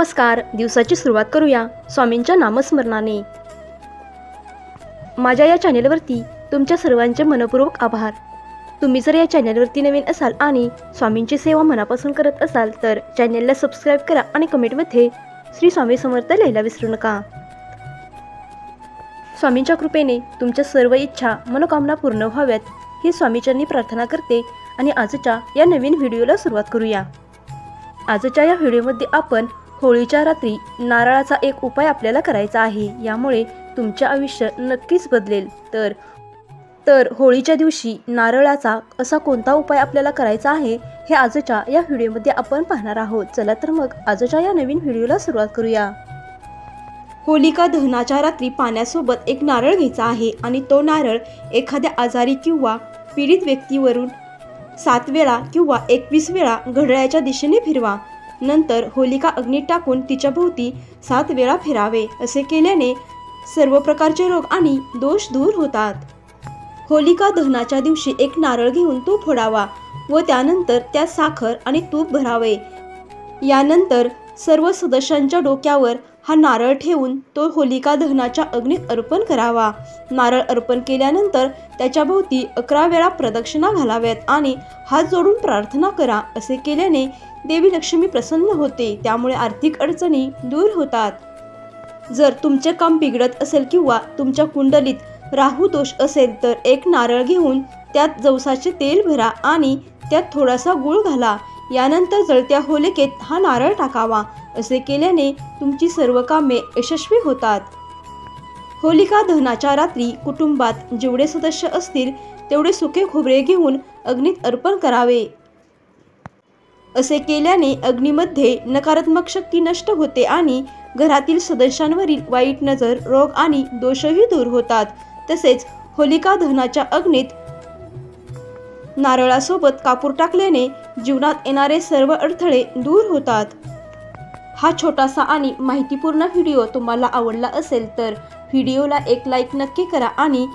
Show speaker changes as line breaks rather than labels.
नमस्कार. दिवसाची सुरुवात करूया स्वामींच्या नामस्मरणाने. माझ्या या चॅनेलवरती तुमच्या सर्वांचे मनपूर्वक आभार. तुम्ही जर या चॅनेलवरती नवीन असाल आणि स्वामींची सेवा मनापासून करत असाल तर चॅनेलला सबस्क्राईब करा आणि कमेंटमध्ये श्री स्वामी समर्थ लिहायला विसरू नका. स्वामींच्या कृपेने तुमच्या सर्व इच्छा मनोकामना पूर्ण व्हाव्यात ही स्वामीचरणी प्रार्थना करते आणि आजच्या या नवीन व्हिडिओला सुरुवात करूया. आजच्या या व्हिडिओमध्ये आपण होळीच्या रात्री नारळाचा एक उपाय आपल्याला करायचा आहे. यामुळे तुमचे आयुष्य नक्कीच बदलेल. तर होळीच्या दिवशी नारळाचा असा कोणता उपाय आपल्याला करायचा आहे हे आजच्या या व्हिडिओमध्ये आपण पाहणार आहोत. चला तर मग आजच्या या नवीन व्हिडिओला सुरुवात करूया. होलिका दहनाच्या रात्री पाण्यासोबत एक नारळ घ्यायचा आहे आणि तो नारळ एखाद्या आजारी किंवा पीडित व्यक्तीवरून 7 वेळा किंवा 21 वेळा घड्याळाच्या दिशेने फिरवा. नंतर होलिका अग्नीत टाकून तिच्या भोवती 7 वेळा फिरावे. असे केल्याने सर्व प्रकारचे रोग आणि दोष दूर होतात. होलिका दहनाच्या दिवशी एक नारळ घेऊन तो फोडावा व त्यानंतर त्यात साखर आणि तूप भरावे. यानंतर सर्व सदस्यांच्या डोक्यावर हा नारळ ठेवून तो होलिका दहनाच्या अग्नीत अर्पण करावा. नारळ अर्पण केल्यानंतर त्याच्या भोवती 11 वेळा प्रदक्षिणा घालाव्यात आणि हात जोडून प्रार्थना करा. असे केल्याने देवी लक्ष्मी प्रसन्न होते, त्यामुळे आर्थिक अडचणी दूर होतात. जर तुमचे काम बिघडत असेल किंवा तुमच्या कुंडलीत राहू दोष असेल तर एक नारळ घेऊन त्यात जवसाचे तेल भरा आणि त्यात थोडासा गूळ घाला. यानंतर जळत्या होलिकेत हा नारळ टाकावा. असे केल्याने तुमची सर्व कामे यशस्वी होतात. होलिका दहनाच्या रात्री कुटुंबात जेवढे सदस्य असतील तेवढे सुके खोबरे घेऊन अग्नीत अर्पण करावे. असे केल्याने अग्नीमध्ये नकारात्मक शक्ती नष्ट होते आणि घरातील सदस्यांवरील वाईट नजर, रोग आणि दोषही दूर होतात. तसेच होलिका दहनाच्या अग्नीत नारळासोबत कापूर टाकल्याने जीवनात येणारे सर्व अडथळे दूर होतात. हा छोटासा आणि माहितीपूर्ण व्हिडिओ तुम्हाला आवडला असेल तर व्हिडिओला एक लाईक नक्की करा आणि